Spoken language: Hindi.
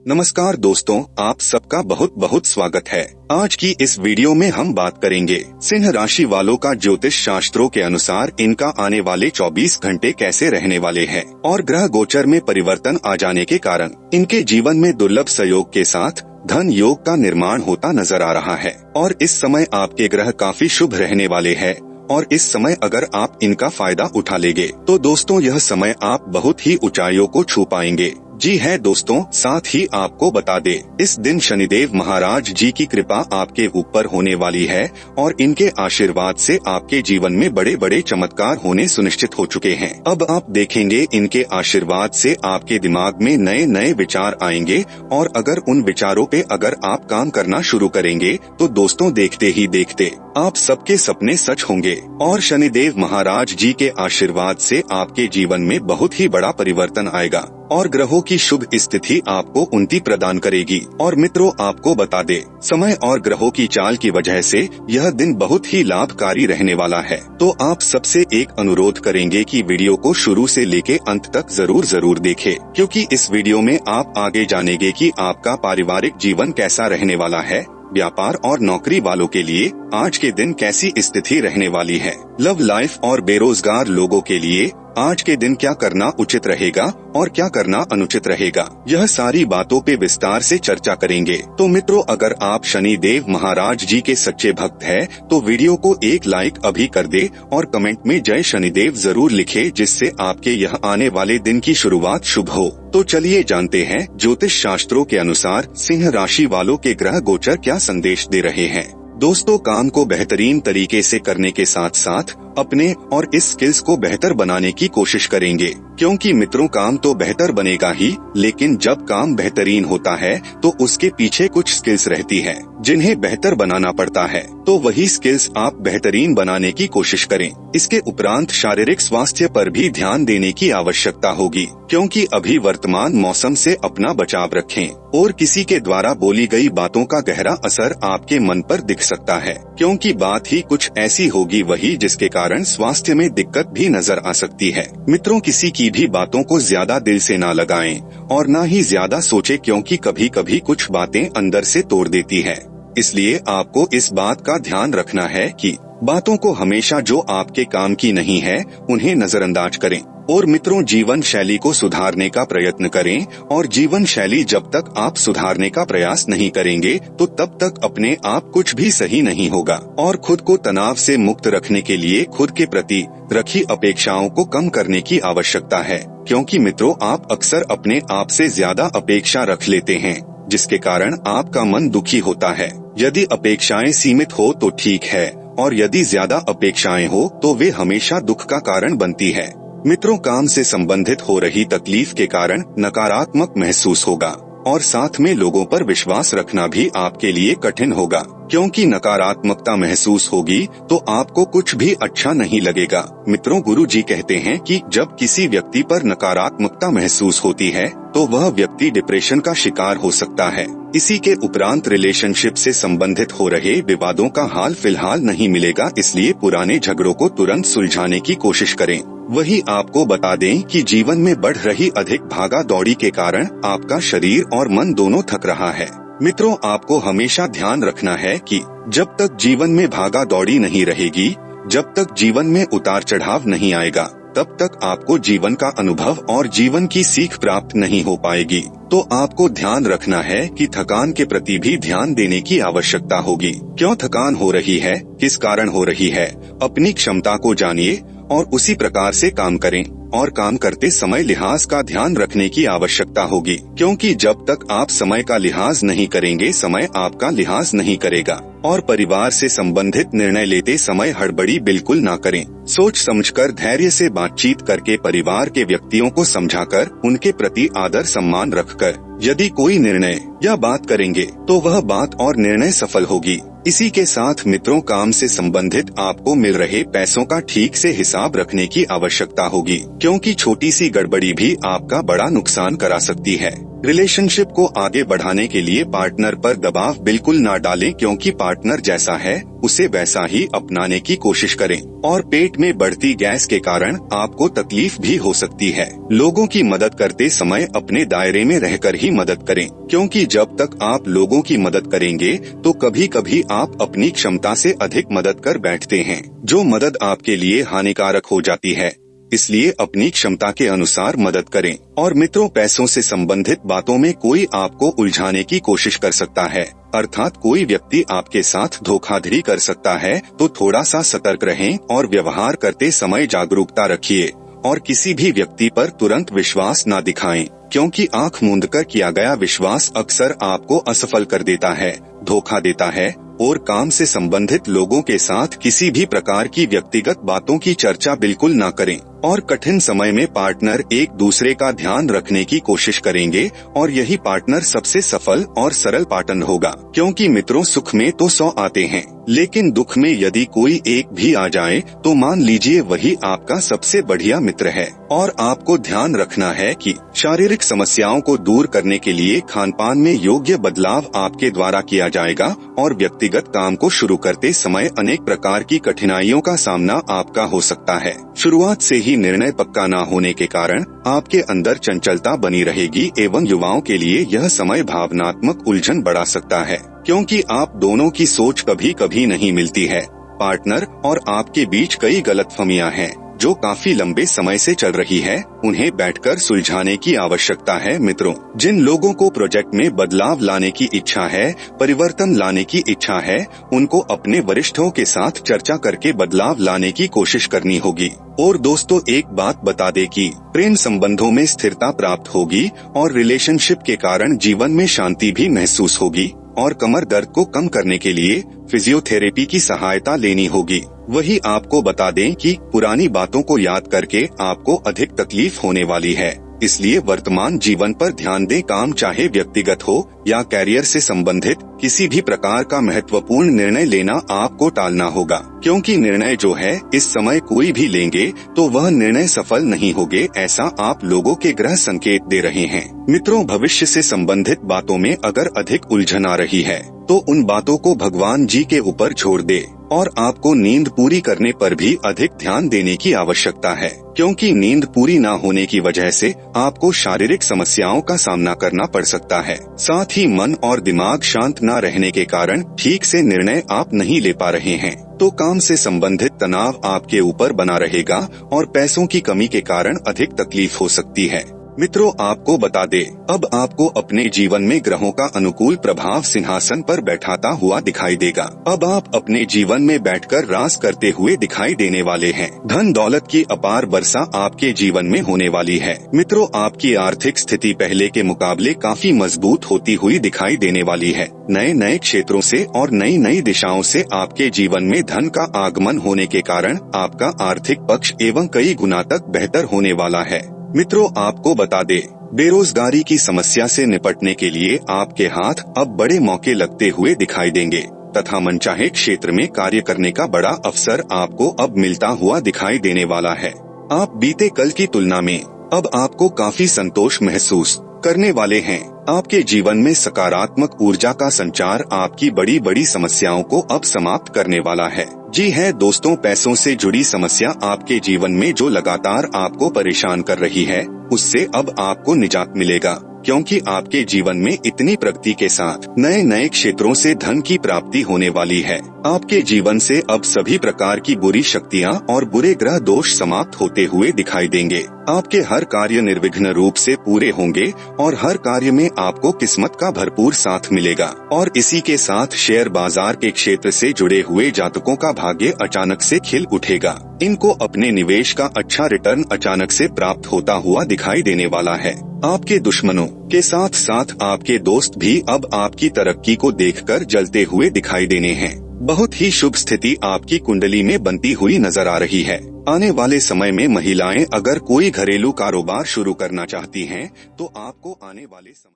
नमस्कार दोस्तों, आप सबका बहुत बहुत स्वागत है। आज की इस वीडियो में हम बात करेंगे सिंह राशि वालों का ज्योतिष शास्त्रों के अनुसार इनका आने वाले 24 घंटे कैसे रहने वाले हैं और ग्रह गोचर में परिवर्तन आ जाने के कारण इनके जीवन में दुर्लभ सहयोग के साथ धन योग का निर्माण होता नजर आ रहा है। और इस समय आपके ग्रह काफी शुभ रहने वाले हैं और इस समय अगर आप इनका फायदा उठा लेंगे तो दोस्तों यह समय आप बहुत ही ऊंचाइयों को छू पाएंगे। जी है दोस्तों, साथ ही आपको बता दे इस दिन शनिदेव महाराज जी की कृपा आपके ऊपर होने वाली है और इनके आशीर्वाद से आपके जीवन में बड़े बड़े चमत्कार होने सुनिश्चित हो चुके हैं। अब आप देखेंगे इनके आशीर्वाद से आपके दिमाग में नए नए विचार आएंगे और अगर उन विचारों पे अगर आप काम करना शुरू करेंगे तो दोस्तों देखते ही देखते आप सबके सपने सच होंगे और शनिदेव महाराज जी के आशीर्वाद से आपके जीवन में बहुत ही बड़ा परिवर्तन आएगा और ग्रहों की शुभ स्थिति आपको उन्नति प्रदान करेगी। और मित्रों आपको बता दे समय और ग्रहों की चाल की वजह से यह दिन बहुत ही लाभकारी रहने वाला है। तो आप सबसे एक अनुरोध करेंगे कि वीडियो को शुरू से लेके अंत तक जरूर देखें, क्योंकि इस वीडियो में आप आगे जानेंगे कि आपका पारिवारिक जीवन कैसा रहने वाला है, व्यापार और नौकरी वालों के लिए आज के दिन कैसी स्थिति रहने वाली है, लव लाइफ और बेरोजगार लोगों के लिए आज के दिन क्या करना उचित रहेगा और क्या करना अनुचित रहेगा, यह सारी बातों पे विस्तार से चर्चा करेंगे। तो मित्रों अगर आप शनि देव महाराज जी के सच्चे भक्त हैं तो वीडियो को एक लाइक अभी कर दे और कमेंट में जय शनिदेव जरूर लिखे, जिससे आपके यह आने वाले दिन की शुरुआत शुभ हो। तो चलिए जानते हैं ज्योतिष शास्त्रों के अनुसार सिंह राशि वालों के ग्रह गोचर क्या संदेश दे रहे हैं। दोस्तों काम को बेहतरीन तरीके से करने के साथ साथ अपने और इस स्किल्स को बेहतर बनाने की कोशिश करेंगे, क्योंकि मित्रों काम तो बेहतर बनेगा ही, लेकिन जब काम बेहतरीन होता है तो उसके पीछे कुछ स्किल्स रहती है जिन्हें बेहतर बनाना पड़ता है। तो वही स्किल्स आप बेहतरीन बनाने की कोशिश करें। इसके उपरांत शारीरिक स्वास्थ्य पर भी ध्यान देने की आवश्यकता होगी, क्योंकि अभी वर्तमान मौसम से अपना बचाव रखें और किसी के द्वारा बोली गई बातों का गहरा असर आपके मन पर दिख सकता है, क्योंकि बात ही कुछ ऐसी होगी वही जिसके कारण स्वास्थ्य में दिक्कत भी नजर आ सकती है। मित्रों किसी की भी बातों को ज्यादा दिल से ना लगाएं और ना ही ज्यादा सोचें, क्योंकि कभी कभी कुछ बातें अंदर से तोड़ देती है। इसलिए आपको इस बात का ध्यान रखना है कि बातों को हमेशा जो आपके काम की नहीं है उन्हें नजरअंदाज करें। और मित्रों जीवन शैली को सुधारने का प्रयत्न करें और जीवन शैली जब तक आप सुधारने का प्रयास नहीं करेंगे तो तब तक अपने आप कुछ भी सही नहीं होगा। और खुद को तनाव से मुक्त रखने के लिए खुद के प्रति रखी अपेक्षाओं को कम करने की आवश्यकता है, क्योंकि मित्रों आप अक्सर अपने आप से ज्यादा अपेक्षा रख लेते हैं, जिसके कारण आपका मन दुखी होता है। यदि अपेक्षाएं सीमित हो तो ठीक है और यदि ज्यादा अपेक्षाएं हो तो वे हमेशा दुख का कारण बनती है। मित्रों काम से संबंधित हो रही तकलीफ के कारण नकारात्मक महसूस होगा और साथ में लोगों पर विश्वास रखना भी आपके लिए कठिन होगा, क्योंकि नकारात्मकता महसूस होगी तो आपको कुछ भी अच्छा नहीं लगेगा। मित्रों गुरु जी कहते हैं कि जब किसी व्यक्ति पर नकारात्मकता महसूस होती है तो वह व्यक्ति डिप्रेशन का शिकार हो सकता है। इसी के उपरांत रिलेशनशिप से संबंधित हो रहे विवादों का हाल फिलहाल नहीं मिलेगा, इसलिए पुराने झगड़ों को तुरंत सुलझाने की कोशिश करें। वही आपको बता दें कि जीवन में बढ़ रही अधिक भागा दौड़ी के कारण आपका शरीर और मन दोनों थक रहा है। मित्रों आपको हमेशा ध्यान रखना है कि जब तक जीवन में भागा दौड़ी नहीं रहेगी, जब तक जीवन में उतार चढ़ाव नहीं आएगा, तब तक आपको जीवन का अनुभव और जीवन की सीख प्राप्त नहीं हो पाएगी। तो आपको ध्यान रखना है कि थकान के प्रति भी ध्यान देने की आवश्यकता होगी। क्यों थकान हो रही है, किस कारण हो रही है, अपनी क्षमता को जानिए और उसी प्रकार से काम करें। और काम करते समय लिहाज का ध्यान रखने की आवश्यकता होगी, क्योंकि जब तक आप समय का लिहाज नहीं करेंगे समय आपका लिहाज नहीं करेगा। और परिवार से संबंधित निर्णय लेते समय हड़बड़ी बिल्कुल ना करें। सोच समझकर धैर्य से बातचीत करके परिवार के व्यक्तियों को समझाकर उनके प्रति आदर सम्मान रखकर यदि कोई निर्णय या बात करेंगे तो वह बात और निर्णय सफल होगी। इसी के साथ मित्रों काम से संबंधित आपको मिल रहे पैसों का ठीक से हिसाब रखने की आवश्यकता होगी, क्योंकि छोटी सी गड़बड़ी भी आपका बड़ा नुकसान करा सकती है। रिलेशनशिप को आगे बढ़ाने के लिए पार्टनर पर दबाव बिल्कुल ना डालें, क्योंकि पार्टनर जैसा है उसे वैसा ही अपनाने की कोशिश करें। और पेट में बढ़ती गैस के कारण आपको तकलीफ भी हो सकती है। लोगों की मदद करते समय अपने दायरे में रहकर ही मदद करें, क्योंकि जब तक आप लोगों की मदद करेंगे तो कभी कभी आप अपनी क्षमता से अधिक मदद कर बैठते हैं, जो मदद आपके लिए हानिकारक हो जाती है। इसलिए अपनी क्षमता के अनुसार मदद करें। और मित्रों, पैसों से संबंधित बातों में कोई आपको उलझाने की कोशिश कर सकता है, अर्थात कोई व्यक्ति आपके साथ धोखाधड़ी कर सकता है, तो थोड़ा सा सतर्क रहें और व्यवहार करते समय जागरूकता रखिए और किसी भी व्यक्ति पर तुरंत विश्वास न दिखाएं, क्योंकि आंख मूंदकर किया गया विश्वास अक्सर आपको असफल कर देता है, धोखा देता है। और काम से संबंधित लोगों के साथ किसी भी प्रकार की व्यक्तिगत बातों की चर्चा बिल्कुल न करें। और कठिन समय में पार्टनर एक दूसरे का ध्यान रखने की कोशिश करेंगे और यही पार्टनर सबसे सफल और सरल पार्टनर होगा, क्योंकि मित्रों, सुख में तो 100 आते हैं, लेकिन दुख में यदि कोई एक भी आ जाए तो मान लीजिए वही आपका सबसे बढ़िया मित्र है। और आपको ध्यान रखना है कि शारीरिक समस्याओं को दूर करने के लिए खानपान में योग्य बदलाव आपके द्वारा किया जाएगा और व्यक्तिगत काम को शुरू करते समय अनेक प्रकार की कठिनाइयों का सामना आपका हो सकता है। शुरुआत से ही निर्णय पक्का न होने के कारण आपके अंदर चंचलता बनी रहेगी एवं युवाओं के लिए यह समय भावनात्मक उलझन बढ़ा सकता है, क्योंकि आप दोनों की सोच कभी कभी नहीं मिलती है। पार्टनर और आपके बीच कई गलतफहमियां हैं जो काफी लंबे समय से चल रही है, उन्हें बैठकर सुलझाने की आवश्यकता है। मित्रों, जिन लोगों को प्रोजेक्ट में बदलाव लाने की इच्छा है, परिवर्तन लाने की इच्छा है, उनको अपने वरिष्ठों के साथ चर्चा करके बदलाव लाने की कोशिश करनी होगी। और दोस्तों, एक बात बता दें कि प्रेम संबंधों में स्थिरता प्राप्त होगी और रिलेशनशिप के कारण जीवन में शांति भी महसूस होगी। और कमर दर्द को कम करने के लिए फिजियोथेरेपी की सहायता लेनी होगी। वही आपको बता दें कि पुरानी बातों को याद करके आपको अधिक तकलीफ होने वाली है, इसलिए वर्तमान जीवन पर ध्यान दें। काम चाहे व्यक्तिगत हो या कैरियर से संबंधित किसी भी प्रकार का महत्वपूर्ण निर्णय लेना आपको टालना होगा, क्योंकि निर्णय जो है इस समय कोई भी लेंगे तो वह निर्णय सफल नहीं होंगे, ऐसा आप लोगों के ग्रह संकेत दे रहे हैं। मित्रों, भविष्य से संबंधित बातों में अगर अधिक उलझन आ रही है तो उन बातों को भगवान जी के ऊपर छोड़ दे और आपको नींद पूरी करने पर भी अधिक ध्यान देने की आवश्यकता है, क्योंकि नींद पूरी न होने की वजह से आपको शारीरिक समस्याओं का सामना करना पड़ सकता है। साथ ही मन और दिमाग शांत न रहने के कारण ठीक से निर्णय आप नहीं ले पा रहे हैं, तो काम से संबंधित तनाव आपके ऊपर बना रहेगा और पैसों की कमी के कारण अधिक तकलीफ हो सकती है। मित्रों, आपको बता दे, अब आपको अपने जीवन में ग्रहों का अनुकूल प्रभाव सिंहासन पर बैठाता हुआ दिखाई देगा। अब आप अपने जीवन में बैठकर राज करते हुए दिखाई देने वाले हैं। धन दौलत की अपार वर्षा आपके जीवन में होने वाली है। मित्रों, आपकी आर्थिक स्थिति पहले के मुकाबले काफी मजबूत होती हुई दिखाई देने वाली है। नए नए क्षेत्रों से और नई नई दिशाओं से आपके जीवन में धन का आगमन होने के कारण आपका आर्थिक पक्ष एवं कई गुना तक बेहतर होने वाला है। मित्रों, आपको बता दे, बेरोजगारी की समस्या से निपटने के लिए आपके हाथ अब बड़े मौके लगते हुए दिखाई देंगे तथा मनचाहे क्षेत्र में कार्य करने का बड़ा अवसर आपको अब मिलता हुआ दिखाई देने वाला है। आप बीते कल की तुलना में अब आपको काफी संतोष महसूस करने वाले हैं। आपके जीवन में सकारात्मक ऊर्जा का संचार आपकी बड़ी बड़ी समस्याओं को अब समाप्त करने वाला है। जी है दोस्तों, पैसों से जुड़ी समस्या आपके जीवन में जो लगातार आपको परेशान कर रही है, उससे अब आपको निजात मिलेगा, क्योंकि आपके जीवन में इतनी प्रगति के साथ नए नए क्षेत्रों से धन की प्राप्ति होने वाली है। आपके जीवन से अब सभी प्रकार की बुरी शक्तियां और बुरे ग्रह दोष समाप्त होते हुए दिखाई देंगे। आपके हर कार्य निर्विघ्न रूप से पूरे होंगे और हर कार्य में आपको किस्मत का भरपूर साथ मिलेगा। और इसी के साथ शेयर बाजार के क्षेत्र से जुड़े हुए जातकों का भाग्य अचानक से खिल उठेगा। इनको अपने निवेश का अच्छा रिटर्न अचानक से प्राप्त होता हुआ दिखाई देने वाला है। आपके दुश्मनों के साथ साथ आपके दोस्त भी अब आपकी तरक्की को देखकर जलते हुए दिखाई देने हैं। बहुत ही शुभ स्थिति आपकी कुंडली में बनती हुई नजर आ रही है। आने वाले समय में महिलाएं अगर कोई घरेलू कारोबार शुरू करना चाहती हैं, तो आपको आने वाले समय